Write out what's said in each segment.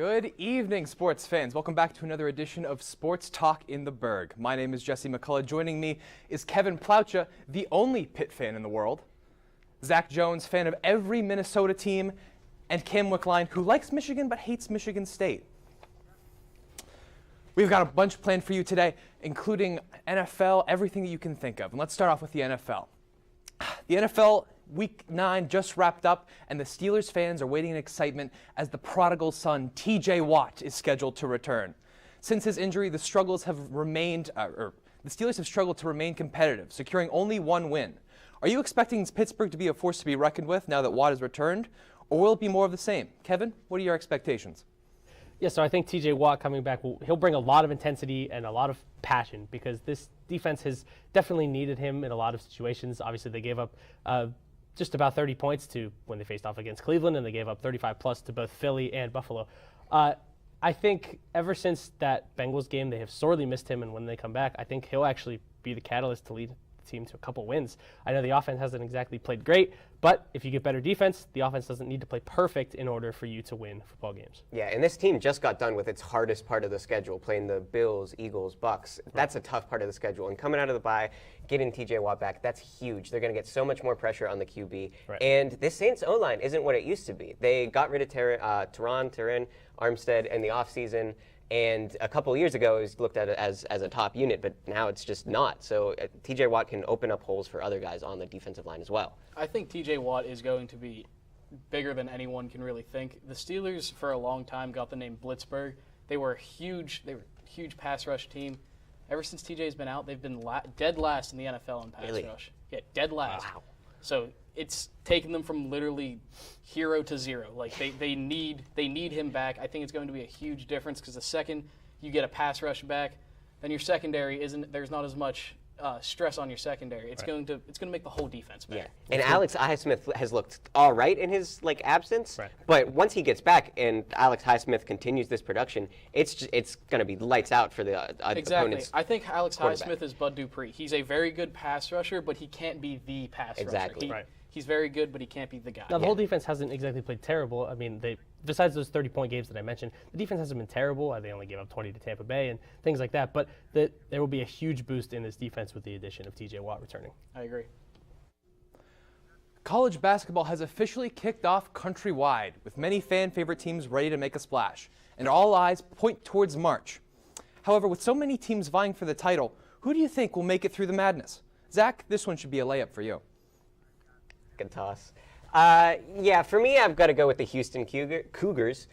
Good evening, sports fans. Welcome back to another edition of Sports Talk in the Burgh. My name is Jesse McCullough. Joining me is Kevin Plaucha, the only Pitt fan in the world, Zach Jones, fan of every Minnesota team, and Cam Wickline, who likes Michigan but hates Michigan State. We've got a bunch planned for you today, including NFL, everything that you can think of. And let's start off with the NFL. The NFL Week 9 just wrapped up, and the Steelers fans are waiting in excitement as the prodigal son, TJ Watt, is scheduled to return. Since his injury, the Steelers have struggled to remain competitive, securing only one win. Are you expecting Pittsburgh to be a force to be reckoned with now that Watt has returned, or will it be more of the same? Kevin, what are your expectations? Yeah, so I think TJ Watt coming back, he'll bring a lot of intensity and a lot of passion because this defense has definitely needed him in a lot of situations. Obviously, they gave up just about 30 points to when they faced off against Cleveland, and they gave up 35 plus to both Philly and Buffalo. I think ever since that Bengals game, they have sorely missed him, and when they come back, I think he'll actually be the catalyst to lead the team to a couple wins. I know the offense hasn't exactly played great, but if you get better defense, the offense doesn't need to play perfect in order for you to win football games. Yeah, and this team just got done with its hardest part of the schedule, playing the Bills, Eagles, Bucks. That's a tough part of the schedule. And coming out of the bye, getting TJ Watt back, that's huge. They're going to get so much more pressure on the QB. Right. And this Saints O-line isn't what it used to be. They got rid of Terran Armstead in the offseason. And a couple of years ago, it was looked at as a top unit, but now it's just not. So TJ Watt can open up holes for other guys on the defensive line as well. I think TJ Watt is going to be bigger than anyone can really think. The Steelers, for a long time, got the name Blitzburgh. They were a huge pass rush team. Ever since TJ's been out, they've been dead last in the NFL in pass rush. Yeah, dead last. Wow. So it's taken them from literally hero to zero. Like they need him back. I think it's going to be a huge difference because the second you get a pass rush back, then your secondary there's not as much stress on your secondary. It's going to make the whole defense better. Yeah. And Alex Highsmith has looked all right in his absence. Right. But once he gets back and Alex Highsmith continues this production, it's going to be lights out for the opponent's I think Alex Highsmith is Bud Dupree. He's a very good pass rusher, but he can't be the pass rusher. He's very good, but he can't be the guy. Now, the whole defense hasn't exactly played terrible. I mean, besides those 30-point games that I mentioned, the defense hasn't been terrible. They only gave up 20 to Tampa Bay and things like that. But there will be a huge boost in this defense with the addition of TJ Watt returning. I agree. College basketball has officially kicked off countrywide, with many fan-favorite teams ready to make a splash, and all eyes point towards March. However, with so many teams vying for the title, who do you think will make it through the madness? Zach, this one should be a layup for you. Good toss. Yeah, for me, I've got to go with the Houston Cougars.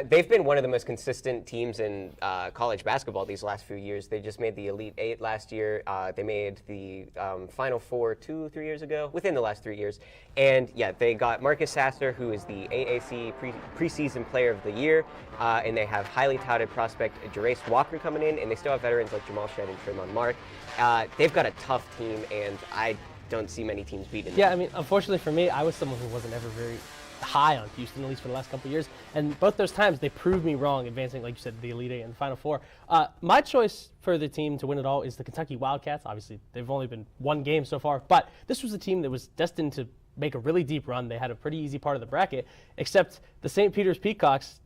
They've been one of the most consistent teams in college basketball these last few years. They just made the Elite Eight last year. They made the Final Four 2-3 years ago, within the last 3 years. And yeah, they got Marcus Sasser, who is the AAC preseason player of the year. And they have highly touted prospect Jarace Walker coming in. And they still have veterans like Jamal Shedd and Tremont Mark. They've got a tough team, and I don't see many teams beating them. Yeah, I mean, unfortunately for me, I was someone who wasn't ever very high on Houston, at least for the last couple of years. And both those times, they proved me wrong, advancing, like you said, the Elite Eight and the Final Four. My choice for the team to win it all is the Kentucky Wildcats. Obviously, they've only been one game so far, but this was a team that was destined to make a really deep run. They had a pretty easy part of the bracket, except the St. Peter's Peacocks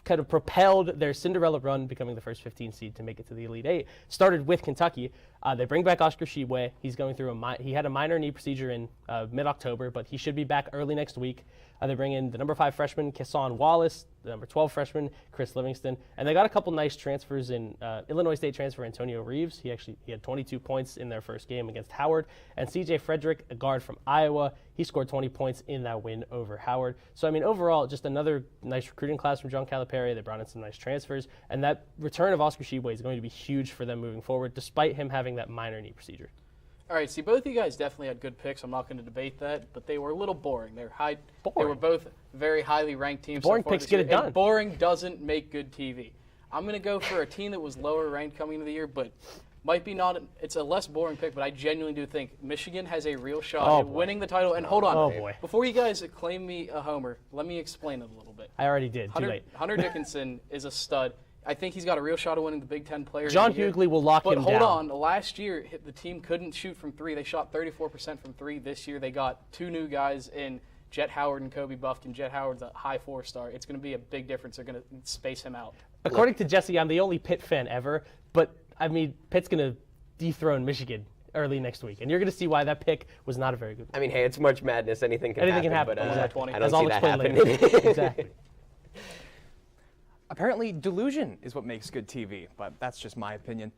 kind of propelled their Cinderella run, becoming the first 15 seed to make it to the Elite Eight. Started with Kentucky. They bring back Oscar Tshiebwe. He's going through he had a minor knee procedure in mid-October, but he should be back early next week. They bring in the number 5 freshman, Kesson Wallace, the number 12 freshman, Chris Livingston, and they got a couple nice transfers in Illinois State transfer Antonio Reeves. He had 22 points in their first game against Howard, and C.J. Frederick, a guard from Iowa, he scored 20 points in that win over Howard. So, I mean, overall, just another nice recruiting class from John Calipari. They brought in some nice transfers, and that return of Oscar Tshiebwe is going to be huge for them moving forward, despite him having that minor knee procedure. All right, see, both of you guys definitely had good picks. I'm not going to debate that, but they were a little boring. They were both very highly ranked teams. Boring picks get it done. And boring doesn't make good TV. I'm going to go for a team that was lower ranked coming into the year, but might be not. It's a less boring pick, but I genuinely do think Michigan has a real shot at winning the title. And hold on, before you guys claim me a homer, let me explain it a little bit. I already did. Too late. Hunter Dickinson is a stud. I think he's got a real shot of winning the Big Ten Player John of the Year. Hughley will lock him down. But hold on, last year the team couldn't shoot from 3. They shot 34% from 3. This year they got 2 new guys in Jet Howard and Kobe Buffkin. Jet Howard's a high 4-star. It's going to be a big difference. They're going to space him out. According to Jesse, I'm the only Pitt fan ever, but I mean, Pitt's going to dethrone Michigan early next week, and you're going to see why that pick was not a very good one. I mean, hey, it's March Madness. Anything can happen. But, Exactly. I don't As see I'll that explain happening. later. Exactly. Apparently, delusion is what makes good TV, but that's just my opinion.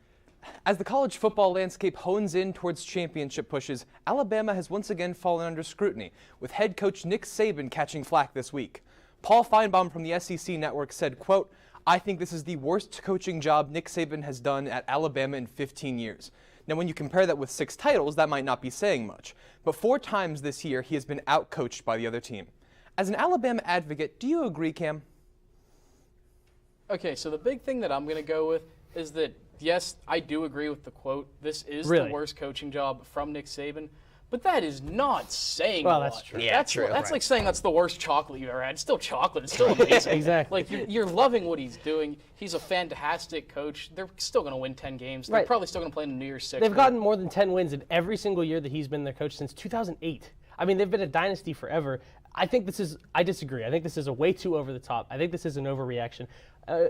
As the college football landscape hones in towards championship pushes, Alabama has once again fallen under scrutiny, with head coach Nick Saban catching flack this week. Paul Feinbaum from the SEC Network said, quote, "I think this is the worst coaching job Nick Saban has done at Alabama in 15 years. Now, when you compare that with 6 titles, that might not be saying much. But 4 times this year, he has been outcoached by the other team." As an Alabama advocate, do you agree, Cam? Okay, so the big thing that I'm going to go with is that, yes, I do agree with the quote. This is Really? the worst coaching job from Nick Saban. But that is not saying Well, a that's lot. true. Yeah, that's true. That's Right. like saying that's the worst chocolate you've ever had. It's still chocolate. It's still amazing. Exactly. Like, you're loving what he's doing. He's a fantastic coach. They're still going to win 10 games. They're Right. probably still going to play in New Year's Six. They've gotten more than 10 wins in every single year that he's been their coach since 2008. I mean, they've been a dynasty forever. I disagree. I think this is a way too over the top. I think this is an overreaction.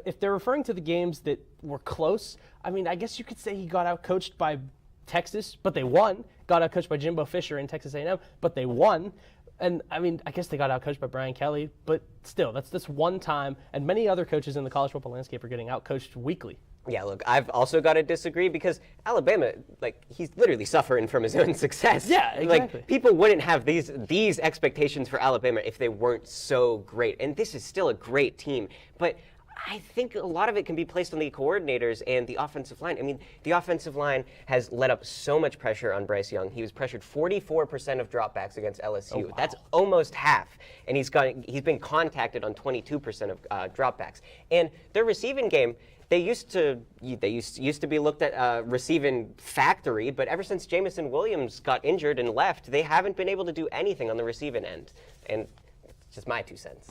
If they're referring to the games that were close, I mean, I guess you could say he got outcoached by Texas, but they won. Got outcoached by Jimbo Fisher in Texas A&M, but they won. And I mean, I guess they got outcoached by Brian Kelly, but still, that's this one time. And many other coaches in the college football landscape are getting outcoached weekly. Yeah, look, I've also got to disagree because Alabama, like, he's literally suffering from his own success. Yeah, exactly. Like, people wouldn't have these expectations for Alabama if they weren't so great. And this is still a great team. But I think a lot of it can be placed on the coordinators and the offensive line. I mean, the offensive line has let up so much pressure on Bryce Young. He was pressured 44% of dropbacks against LSU. wow. That's almost half. And he's been contacted on 22% of dropbacks. And their receiving game, they used to be looked at receiving factory, but ever since Jamison Williams got injured and left, they haven't been able to do anything on the receiving end. And it's just my 2 cents.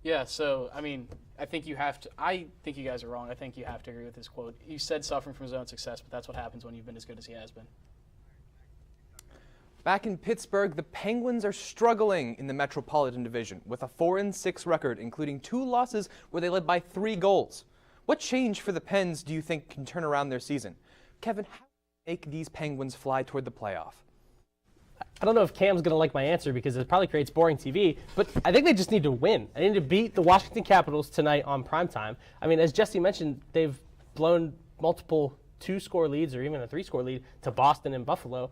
Yeah, so, I mean, I think you guys are wrong. I think you have to agree with his quote. You said suffering from his own success, but that's what happens when you've been as good as he has been. Back in Pittsburgh, the Penguins are struggling in the Metropolitan Division with a 4-6 record, including 2 losses where they led by 3 goals. What change for the Pens do you think can turn around their season? Kevin, how do you make these Penguins fly toward the playoff? I don't know if Cam's going to like my answer because it probably creates boring TV, but I think they just need to win. They need to beat the Washington Capitals tonight on primetime. I mean, as Jesse mentioned, they've blown multiple 2-score leads or even a 3-score lead to Boston and Buffalo.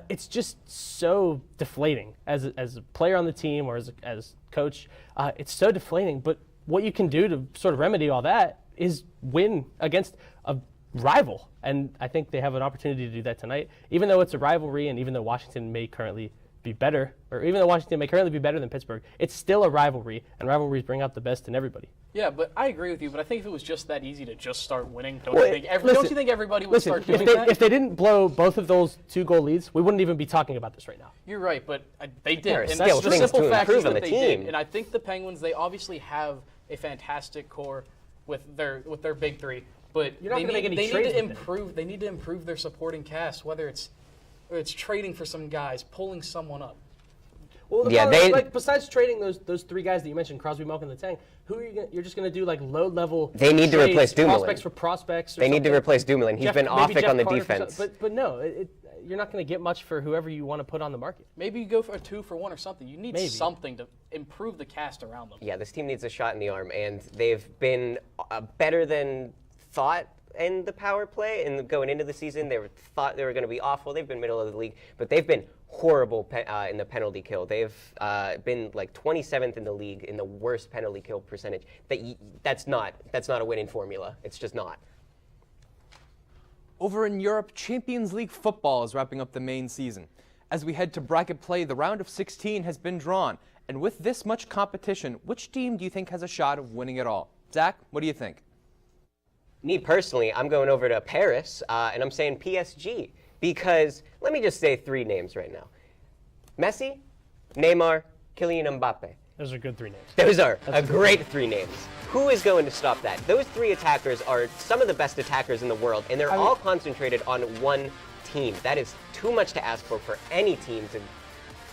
It's just so deflating as a player on the team or as coach. It's so deflating, but what you can do to sort of remedy all that is win against a rival. And I think they have an opportunity to do that tonight, even though it's a rivalry and even though Washington may currently be better, or even though Washington may currently be better than Pittsburgh, it's still a rivalry, and rivalries bring out the best in everybody. Yeah, but I agree with you, but I think if it was just that easy to just start winning, don't Well, you think everybody would start doing if that? if they didn't blow both of those 2-goal leads, we wouldn't even be talking about this right now. You're right, but they did. There are And still that's the things simple to fact is improve on that the they team. did. And I think the Penguins, they obviously have a fantastic core with their big 3. But You're not they gonna make any need trades to with them. improve. They need to improve their supporting cast, whether it's trading for some guys, pulling someone up. Well, Yeah, besides trading those 3 guys that you mentioned, Crosby, Malkin, and Letang, who are you're just going to do like low-level They need to trades, replace Dumoulin. prospects for prospects. Or They need to something. replace Dumoulin. He's been maybe off it Jeff on the Carter for defense. but no, you're not going to get much for whoever you want to put on the market. Maybe you go for a 2-for-1 or something. You need Maybe. something to improve the cast around them. Yeah, this team needs a shot in the arm, and they've been better than thought in the power play. And going into the season, they thought they were going to be awful. They've been middle of the league, but they've been horrible in the penalty kill. They've been like 27th in the league in the worst penalty kill percentage. That's not a winning formula. It's just not. Over in Europe, Champions League football is wrapping up the main season. As we head to bracket play, the round of 16 has been drawn. And with this much competition, which team do you think has a shot of winning it all? Zach, what do you think? Me personally, I'm going over to Paris, and I'm saying PSG, because let me just say 3 names right now. Messi, Neymar, Kylian Mbappe. Those are good 3 names. Those are a great 3 names. Who is going to stop that? Those 3 attackers are some of the best attackers in the world, and they're all concentrated on one team. That is too much to ask for any team to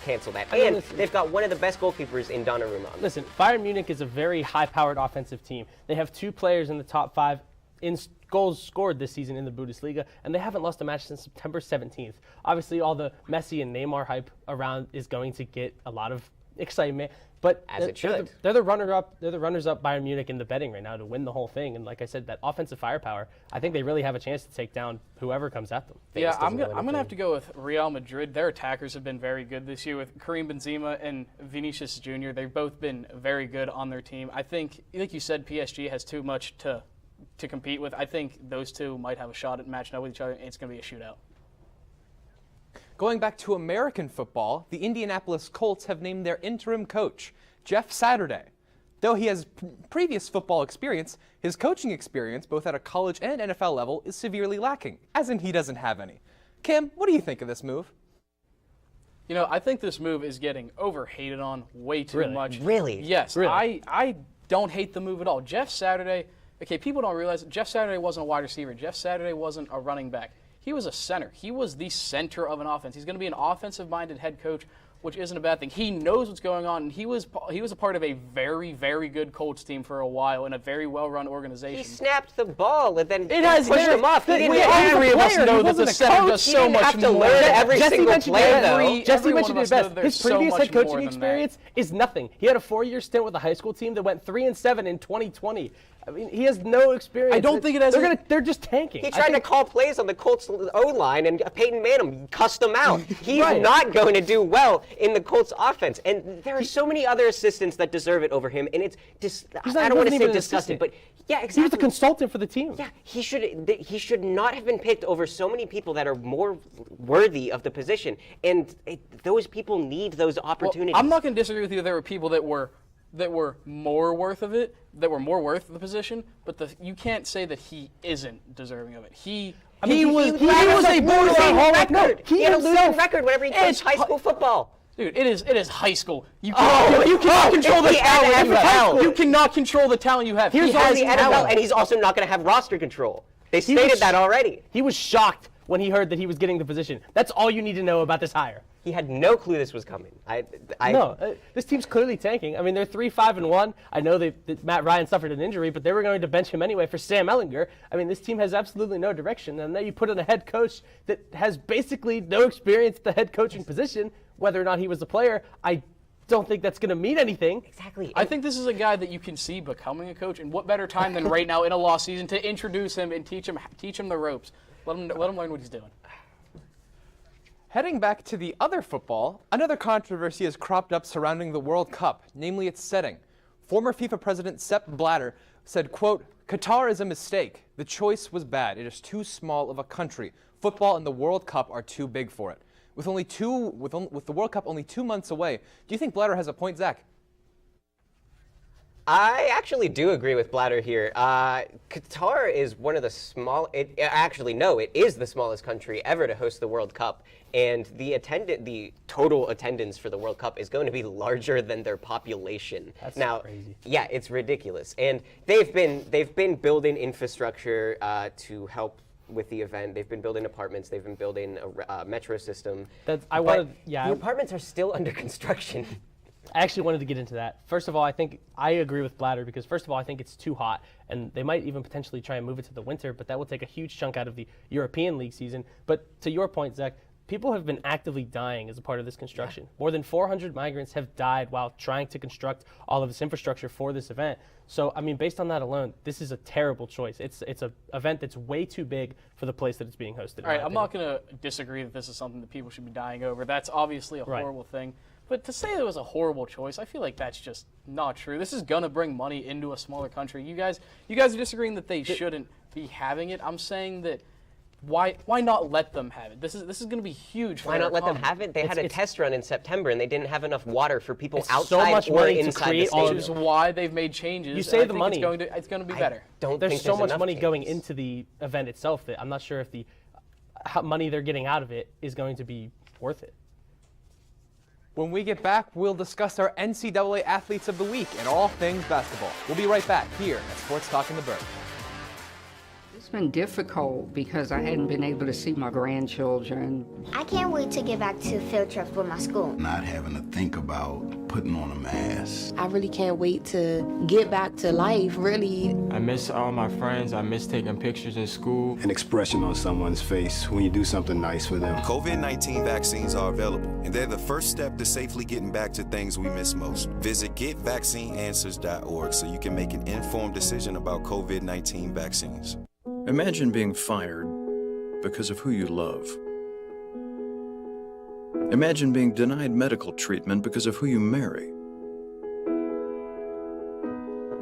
cancel that. mean, And listen- they've got one of the best goalkeepers in Donnarumma. Listen, Bayern Munich is a very high-powered offensive team. They have 2 players in the top 5 in goals scored this season in the Bundesliga, and they haven't lost a match since September 17th. Obviously, all the Messi and Neymar hype around is going to get a lot of excitement, but As it should. They're the runner-up. They're the runners-up Bayern Munich in the betting right now to win the whole thing. And like I said, that offensive firepower, I think they really have a chance to take down whoever comes at them. Yeah, I'm doesn't going really to have to go with Real Madrid. Their attackers have been very good this year with Karim Benzema and Vinicius Jr. They've both been very good on their team. I think, like you said, PSG has too much to compete with. I think those two might have a shot at matching up with each other. It's going to be a shootout. Going back to American football, the Indianapolis Colts have named their interim coach, Jeff Saturday. Though he has previous football experience, his coaching experience, both at a college and NFL level, is severely lacking, as in he doesn't have any. Kim, what do you think of this move? You know, I think this move is getting overhated on way too Really? much. Really? Yes. Really? I don't hate the move at all. Jeff Saturday, okay, people don't realize that Jeff Saturday wasn't a wide receiver. Jeff Saturday wasn't a running back. He was a center. He was the center of an offense. He's going to be an offensive-minded head coach, which isn't a bad thing. He knows what's going on, and he was a part of a very, very good Colts team for a while in a very well-run organization. He snapped the ball and then has pushed him off. He We didn't all have three of us player. know He that the wasn't a center coach. does He so didn't much have to more. learn every Jesse single mentioned play, it. though. Jesse Every one mentioned of it us know best. there's His so previous much head coaching more than that. experience is nothing. He had a 4-year stint with a high school team that went 3-7 in 2020. I mean, he has no experience. I don't think it has They're just tanking. He tried to call plays on the Colts O-line, and Peyton Manning cussed him out. He's Right. not going to do well in the Colts offense. And there are so many other assistants that deserve it over him, and it's just, He's not- I he don't want to wasn't say even an disgusting, assistant. but yeah, He was exactly. the consultant for the team. Yeah, he should not have been picked over so many people that are more worthy of the position. And those people need those opportunities. I'm not going to disagree with you. There were people that were more worth of it, that were more worth the position, but you can't say that he isn't deserving of it. He was a borderline Hall of record. Fame. He had a losing record whenever he coached It's high school football. Dude, it is high school. You Oh, cannot control the it's the talent you have. NFL. You cannot control the talent you have. He's He on has the NFL, talent. and he's also not going to have roster control. They was stated that already. He was shocked when he heard that he was getting the position. That's all you need to know about this hire. He had no clue this was coming. This team's clearly tanking. I mean, they're 3-5-1. I know that Matt Ryan suffered an injury, but they were going to bench him anyway for Sam Ellinger. I mean, this team has absolutely no direction. And then you put in a head coach that has basically no experience at the head coaching position, whether or not he was a player. I don't think that's going to mean anything. Exactly. I think this is a guy that you can see becoming a coach, and what better time than right now in a lost season to introduce him and teach him the ropes. Let him learn what he's doing. Heading back to the other football, another controversy has cropped up surrounding the World Cup, namely its setting. Former FIFA president Sepp Blatter said, quote, "Qatar is a mistake. The choice was bad. It is too small of a country. Football and the World Cup are too big for it." With the World Cup only 2 months away, do you think Blatter has a point, Zach? I actually do agree with Blatter here. Qatar is one of the it is the smallest country ever to host the World Cup, and the total attendance for the World Cup is going to be larger than their population. That's crazy. Yeah, it's ridiculous, and they've been building infrastructure to help with the event. They've been building apartments. They've been building a metro system. The apartments are still under construction. I actually wanted to get into that. First of all, I agree with Blatter because, first of all, I think it's too hot, and they might even potentially try and move it to the winter, but that will take a huge chunk out of the European League season. But to your point, Zach, people have been actively dying as a part of this construction. Yeah. More than 400 migrants have died while trying to construct all of this infrastructure for this event. So, I mean, based on that alone, this is a terrible choice. It's an event that's way too big for the place that it's being hosted. All right, I'm not going to disagree that this is something that people should be dying over. That's obviously a horrible thing. But to say it was a horrible choice, I feel like that's just not true. This is going to bring money into a smaller country. You guys are disagreeing that they shouldn't be having it. I'm saying that why not let them have it? This is going to be huge for Why not let them economy. have it? They had a test run in September, and they didn't have enough water for people It's outside so much or money to inside create the all of stadium. Which is why they've made changes. You save and I the think money. It's going to be better. There's so much enough money going changes. into the event itself that I'm not sure if the money they're getting out of it is going to be worth it. When we get back, we'll discuss our NCAA Athletes of the Week and all things basketball. We'll be right back here at Sports Talk in the Burgh. It's been difficult because I hadn't been able to see my grandchildren. I can't wait to get back to field trips with my school. Not having to think about putting on a mask. I really can't wait to get back to life, really. I miss all my friends. I miss taking pictures in school. An expression on someone's face when you do something nice for them. COVID-19 vaccines are available, and they're the first step to safely getting back to things we miss most. Visit getvaccineanswers.org so you can make an informed decision about COVID-19 vaccines. Imagine being fired because of who you love. Imagine being denied medical treatment because of who you marry.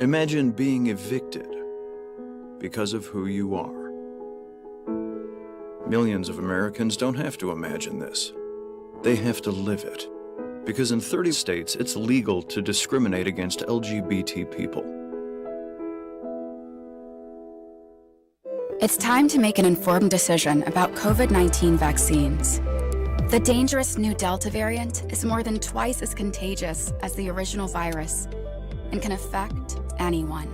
Imagine being evicted because of who you are. Millions of Americans don't have to imagine this. They have to live it. Because in 30 states, it's legal to discriminate against LGBT people. It's time to make an informed decision about COVID-19 vaccines. The dangerous new Delta variant is more than twice as contagious as the original virus and can affect anyone.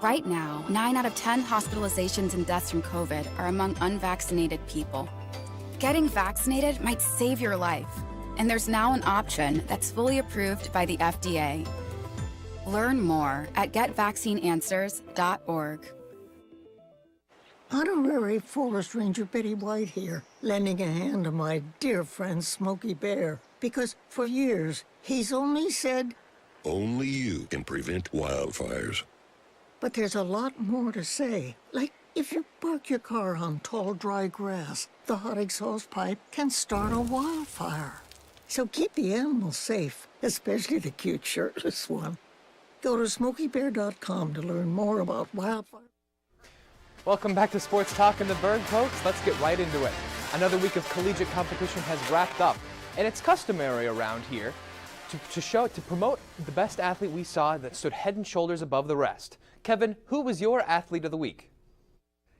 Right now, 9 out of 10 hospitalizations and deaths from COVID are among unvaccinated people. Getting vaccinated might save your life, and there's now an option that's fully approved by the FDA. Learn more at getvaccineanswers.org. Honorary Forest Ranger Betty White here, lending a hand to my dear friend Smokey Bear. Because for years, he's only said, only you can prevent wildfires. But there's a lot more to say. Like, if you park your car on tall, dry grass, the hot exhaust pipe can start a wildfire. So keep the animals safe, especially the cute shirtless one. Go to SmokeyBear.com to learn more about wildfire. Welcome back to Sports Talk in the Burgh, folks. Let's get right into it. Another week of collegiate competition has wrapped up, and it's customary around here to promote the best athlete we saw that stood head and shoulders above the rest. Kevin, who was your athlete of the week?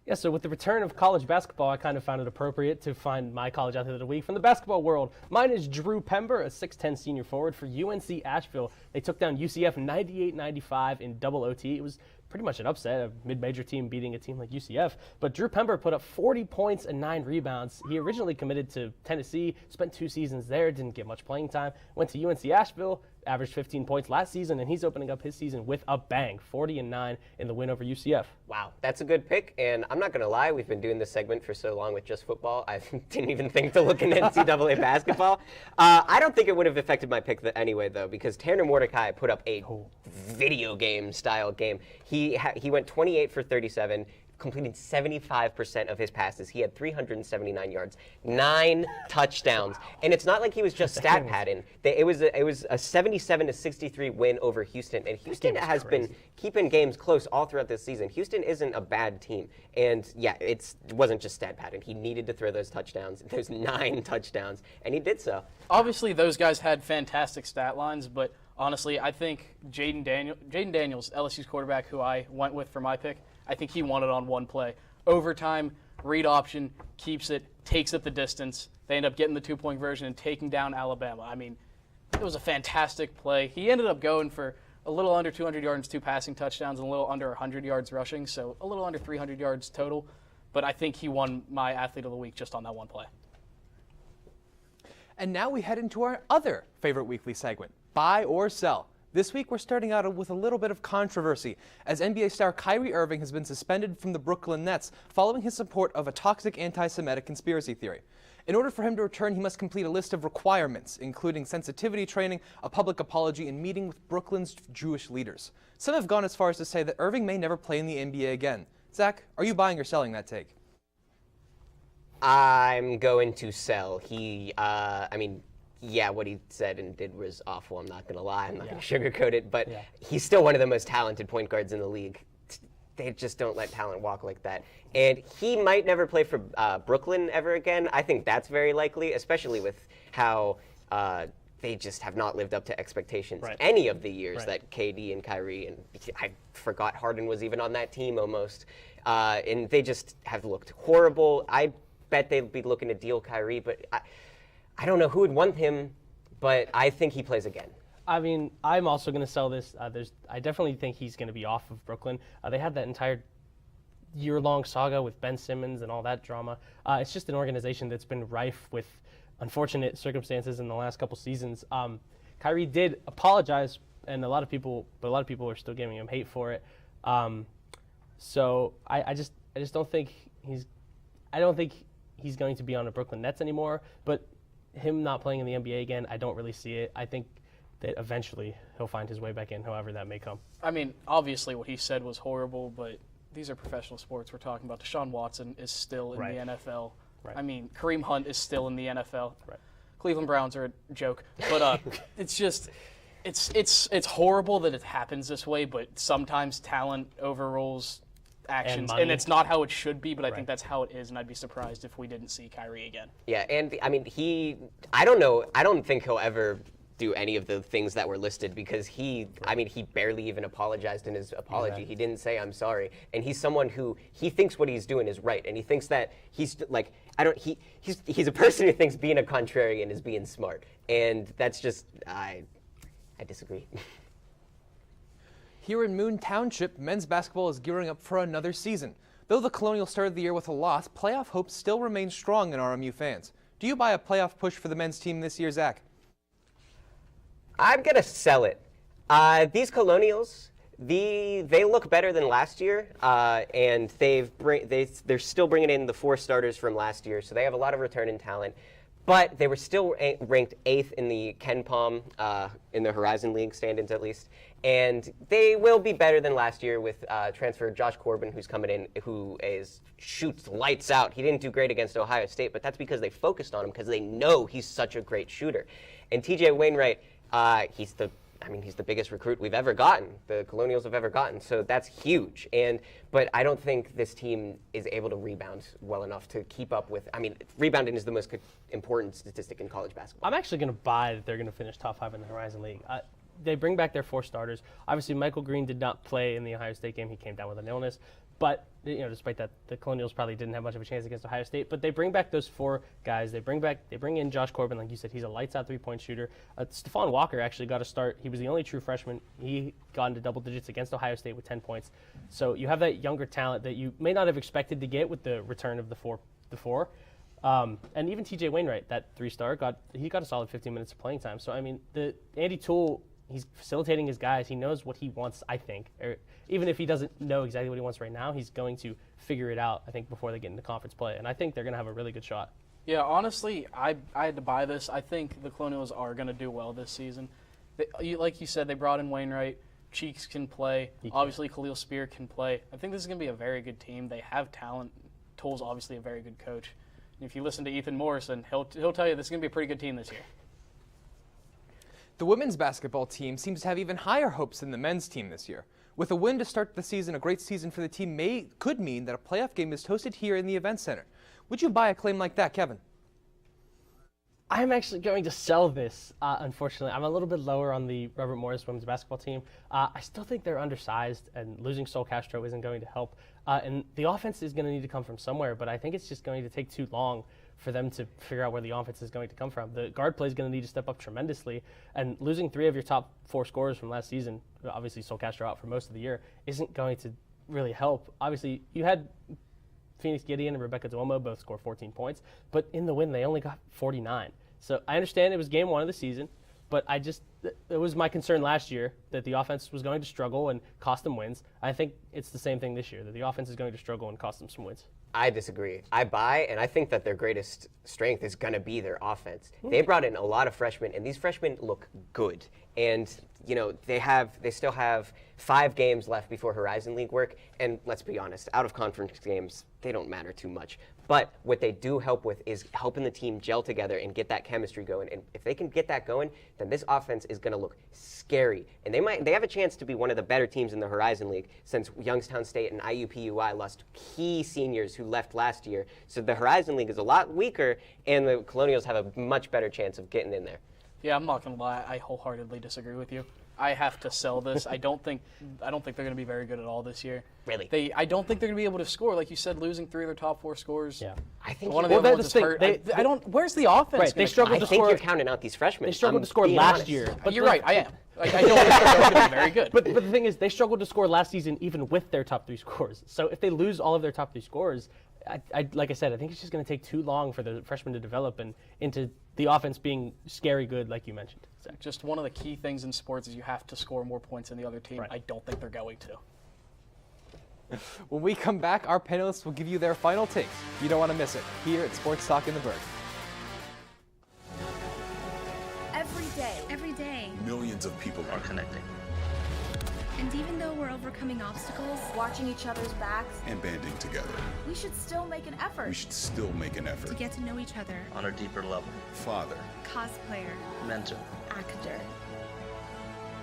Yeah, so with the return of college basketball, I kind of found it appropriate to find my college athlete of the week from the basketball world. Mine is Drew Pember, a 6'10 senior forward for UNC Asheville. They took down UCF 98-95 in double OT. It was pretty much an upset, a mid-major team beating a team like UCF. But Drew Pember put up 40 points and 9 rebounds. He originally committed to Tennessee, spent 2 seasons there, didn't get much playing time, went to UNC Asheville, averaged 15 points last season, and he's opening up his season with a bang, 40-9 in the win over UCF. Wow, that's a good pick, and I'm not going to lie, we've been doing this segment for so long with just football, I didn't even think to look into NCAA basketball. I don't think it would have affected my pick anyway, though, because Tanner Mordecai put up a video game-style game. He went 28 for 37, completed 75% of his passes. He had 379 yards, 9 touchdowns, and it's not like he was just stat padding. It was a 77-63 win over Houston, and Houston has been keeping games close all throughout this season. Houston isn't a bad team, and yeah, it wasn't just stat padding. He needed to throw those touchdowns. There's 9 touchdowns, and he did so. Obviously, those guys had fantastic stat lines, but honestly, I think Jaden Daniels, LSU's quarterback, who I went with for my pick, I think he won it on one play. Overtime, read option, keeps it, takes it the distance. They end up getting the 2-point version and taking down Alabama. I mean, it was a fantastic play. He ended up going for a little under 200 yards, 2 passing touchdowns, and a little under 100 yards rushing, so a little under 300 yards total. But I think he won my athlete of the week just on that one play. And now we head into our other favorite weekly segment, Buy or Sell. This week, we're starting out with a little bit of controversy, as NBA star Kyrie Irving has been suspended from the Brooklyn Nets following his support of a toxic anti-Semitic conspiracy theory. In order for him to return, he must complete a list of requirements, including sensitivity training, a public apology, and meeting with Brooklyn's Jewish leaders. Some have gone as far as to say that Irving may never play in the NBA again. Zach, are you buying or selling that take? I'm going to sell. Yeah, what he said and did was awful. I'm not going to lie. I'm not going to sugarcoat it. But he's still one of the most talented point guards in the league. They just don't let talent walk like that. And he might never play for Brooklyn ever again. I think that's very likely, especially with how they just have not lived up to expectations any of the years that KD and Kyrie, and I forgot Harden was even on that team almost. And they just have looked horrible. I bet they'd be looking to deal Kyrie, but I don't know who would want him, but I think he plays again. I mean, I'm also going to sell this. I definitely think he's going to be off of Brooklyn. They had that entire year-long saga with Ben Simmons and all that drama. It's just an organization that's been rife with unfortunate circumstances in the last couple seasons. Kyrie did apologize, and a lot of people are still giving him hate for it. So I just don't think he's going to be on the Brooklyn Nets anymore. But him not playing in the NBA again, I don't really see it. I think that eventually he'll find his way back in, however that may come. I mean, obviously what he said was horrible, but these are professional sports we're talking about. Deshaun Watson is still in the NFL. Right. I mean, Kareem Hunt is still in the NFL. Right. Cleveland Browns are a joke, but it's just, it's horrible that it happens this way. But sometimes talent overrules actions, and it's not how it should be. But I think that's how it is, and I'd be surprised if we didn't see Kyrie again. Yeah, and I mean, I don't know. I don't think he'll ever do any of the things that were listed because he barely even apologized in his apology. Yeah. He didn't say I'm sorry, and he's someone who he thinks what he's doing is right, and he thinks that he's like he's a person who thinks being a contrarian is being smart, and that's just I disagree. Here in Moon Township, men's basketball is gearing up for another season. Though the Colonials started the year with a loss, playoff hopes still remain strong in RMU fans. Do you buy a playoff push for the men's team this year, Zach? I'm going to sell it. These Colonials, they look better than last year, and they're still bringing in the 4 starters from last year, so they have a lot of returning talent. But they were still ranked 8th in the KenPom, in the Horizon League standings at least, and they will be better than last year with transfer Josh Corbin, who's coming in, who shoots lights out. He didn't do great against Ohio State, but that's because they focused on him because they know he's such a great shooter. And TJ Wainwright, he's the biggest recruit we've ever gotten, the Colonials have ever gotten, so that's huge. But I don't think this team is able to rebound well enough to keep up with. I mean, rebounding is the most important statistic in college basketball. I'm actually going to buy that they're going to finish top 5 in the Horizon League. They bring back their 4 starters. Obviously, Michael Green did not play in the Ohio State game. He came down with an illness. But despite that, the Colonials probably didn't have much of a chance against Ohio State. But they bring back those 4 guys. They bring in Josh Corbin, like you said. He's a lights-out 3-point shooter. Stephon Walker actually got a start. He was the only true freshman. He got into double digits against Ohio State with 10 points. So you have that younger talent that you may not have expected to get with the return of the four. And even TJ Wainwright, that 3-star, got a solid 15 minutes of playing time. So I mean, Andy Toole, he's facilitating his guys. He knows what he wants, I think. Even if he doesn't know exactly what he wants right now, he's going to figure it out, I think, before they get into conference play. And I think they're going to have a really good shot. Yeah, honestly, I had to buy this. I think the Colonials are going to do well this season. Like you said, they brought in Wainwright. Cheeks can play. Obviously, Khalil Spear can play. I think this is going to be a very good team. They have talent. Toole's obviously a very good coach. And if you listen to Ethan Morrison, he'll tell you this is going to be a pretty good team this year. The women's basketball team seems to have even higher hopes than the men's team this year. With a win to start the season, a great season for the team could mean that a playoff game is hosted here in the Event Center. Would you buy a claim like that, Kevin? I'm actually going to sell this, unfortunately. I'm a little bit lower on the Robert Morris women's basketball team. I still think they're undersized, and losing Sol Castro isn't going to help. And the offense is going to need to come from somewhere, but I think it's just going to take too long for them to figure out where the offense is going to come from. The guard play is going to need to step up tremendously, and losing 3 of your top 4 scorers from last season, obviously Sol Castro out for most of the year, isn't going to really help. Obviously, you had Phoenix Gideon and Rebecca Duomo both score 14 points, but in the win, they only got 49. So I understand it was game 1 of the season, but it was my concern last year that the offense was going to struggle and cost them wins. I think it's the same thing this year, that the offense is going to struggle and cost them some wins. I disagree. I buy, and I think that their greatest strength is going to be their offense. They brought in a lot of freshmen, and these freshmen look good. And, they still have 5 games left before Horizon League work, and let's be honest, out-of-conference games, they don't matter too much. But what they do help with is helping the team gel together and get that chemistry going. And if they can get that going, then this offense is going to look scary. And they have a chance to be one of the better teams in the Horizon League since Youngstown State and IUPUI lost key seniors who left last year. So the Horizon League is a lot weaker, and the Colonials have a much better chance of getting in there. Yeah, I'm not going to lie. I wholeheartedly disagree with you. I have to sell this. I don't think they're going to be very good at all this year. Really? I don't think they're going to be able to score. Like you said, losing 3 of their top 4 scores. Yeah. I think one of the other ones is hurt. Where's the offense? Right, they struggled to score. I think you're counting out these freshmen. They struggled to score last year. But you're right. I am. Like, I don't think they're going to be very good. But the thing is, they struggled to score last season even with their top 3 scorers. So if they lose all of their top 3 scorers, like I said, I think it's just going to take too long for the freshmen to develop and into the offense being scary good, like you mentioned. Zach. Just one of the key things in sports is you have to score more points than the other team. Right. I don't think they're going to. When we come back, our panelists will give you their final takes. You don't want to miss it here at Sports Talk in the Burgh. Every day, Millions of people are connecting. and even though we're overcoming obstacles, watching each other's backs, And banding together. we should still make an effort. We should still make an to effort. get to know each other, On a deeper level. Father. cosplayer, Mentor. actor.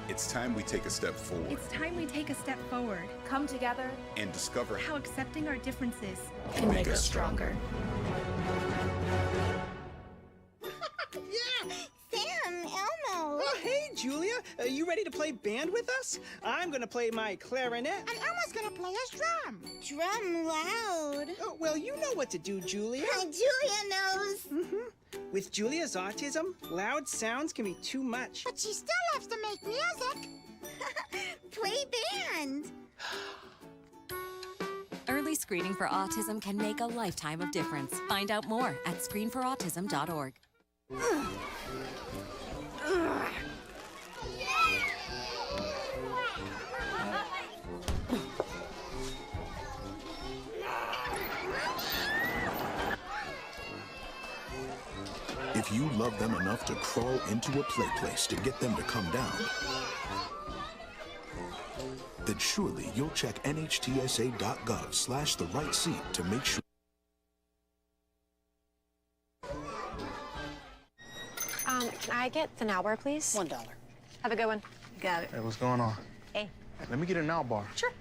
It's time we take a step forward It's time we take a step forward. Come together. and discover How accepting our differences can make us stronger. Yeah! Sam, Elmo! Oh, hey, Julia. You ready to play band with us? I'm gonna play my clarinet. And Elmo's gonna play his drum. Drum loud. Oh, well, you know what to do, Julia. Julia knows. With Julia's autism, loud sounds can be too much. But she still loves to make music. Play band. Early screening for autism can make a lifetime of difference. Find out more at screenforautism.org. If you love them enough to crawl into a play place to get them to come down, then surely you'll check nhtsa.gov/the-right-seat to make sure. Can I get the now bar, please? $1. Have a good one. Got it. Hey, what's going on? Hey. Let me get a now bar. Sure.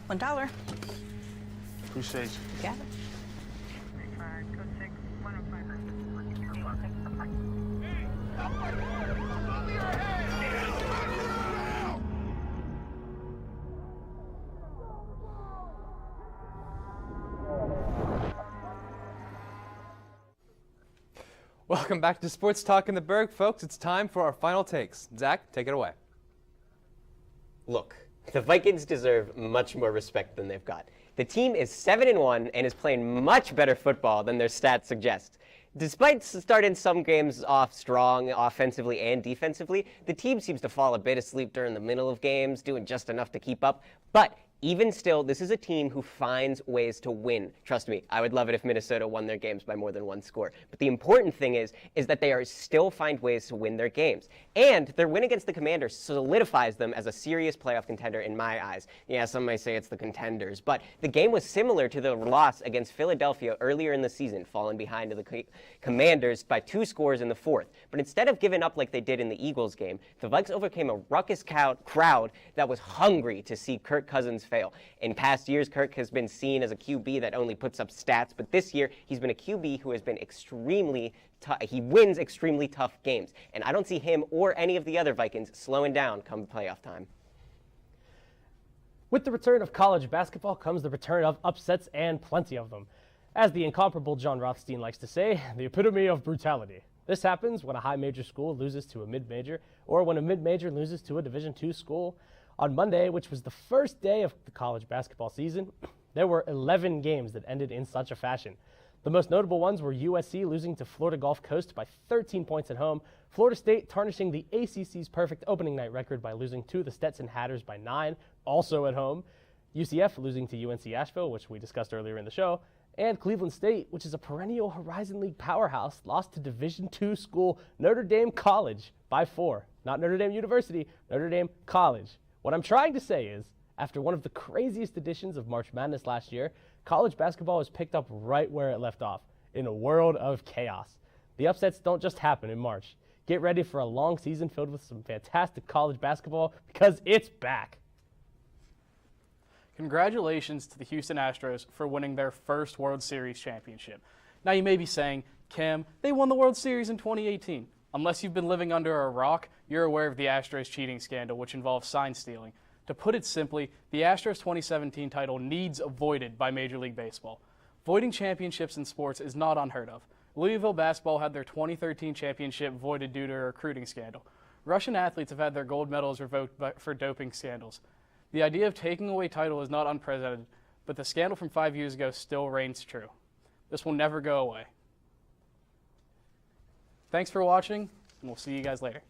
$1. Appreciate you. Got it. Welcome back to Sports Talk in the Burgh, folks. It's time for our final takes. Zach, take it away. Look, the Vikings deserve much more respect than they've got. The team is 7-1 and is playing much better football than their stats suggest. Despite starting some games off strong offensively and defensively, the team seems to fall a bit asleep during the middle of games, doing just enough to keep up. But even still, this is a team who finds ways to win. Trust me, I would love it if Minnesota won their games by more than one score. But the important thing is that they are still find ways to win their games. And their win against the Commanders solidifies them as a serious playoff contender in my eyes. Yeah, some may say it's the Contenders, but the game was similar to the loss against Philadelphia earlier in the season, falling behind to the Commanders by 2 scores in the 4th. But instead of giving up like they did in the Eagles game, the Vikes overcame a ruckus crowd that was hungry to see Kirk Cousins fail. In past years, Kirk has been seen as a QB that only puts up stats, but this year he's been a QB who has been extremely tough. He wins extremely tough games, and I don't see him or any of the other Vikings slowing down come playoff time. With the return of college basketball comes the return of upsets, and plenty of them. As the incomparable John Rothstein likes to say, the epitome of brutality. This happens when a high major school loses to a mid-major, or when a mid-major loses to a Division II school. On Monday, which was the first day of the college basketball season, there were 11 games that ended in such a fashion. The most notable ones were USC losing to Florida Gulf Coast by 13 points at home, Florida State tarnishing the ACC's perfect opening night record by losing to the Stetson Hatters by 9, also at home, UCF losing to UNC Asheville, which we discussed earlier in the show, and Cleveland State, which is a perennial Horizon League powerhouse, lost to Division II school Notre Dame College by 4. Not Notre Dame University, Notre Dame College. What I'm trying to say is, after one of the craziest editions of March Madness last year, college basketball has picked up right where it left off, in a world of chaos. The upsets don't just happen in March. Get ready for a long season filled with some fantastic college basketball, because it's back. Congratulations to the Houston Astros for winning their first World Series championship. Now you may be saying, Cam, they won the World Series in 2018. Unless you've been living under a rock, you're aware of the Astros cheating scandal, which involves sign stealing. To put it simply, the Astros 2017 title needs voided by Major League Baseball. Voiding championships in sports is not unheard of. Louisville basketball had their 2013 championship voided due to a recruiting scandal. Russian athletes have had their gold medals revoked for doping scandals. The idea of taking away title is not unprecedented, but the scandal from 5 years ago still reigns true. This will never go away. Thanks for watching, and we'll see you guys later.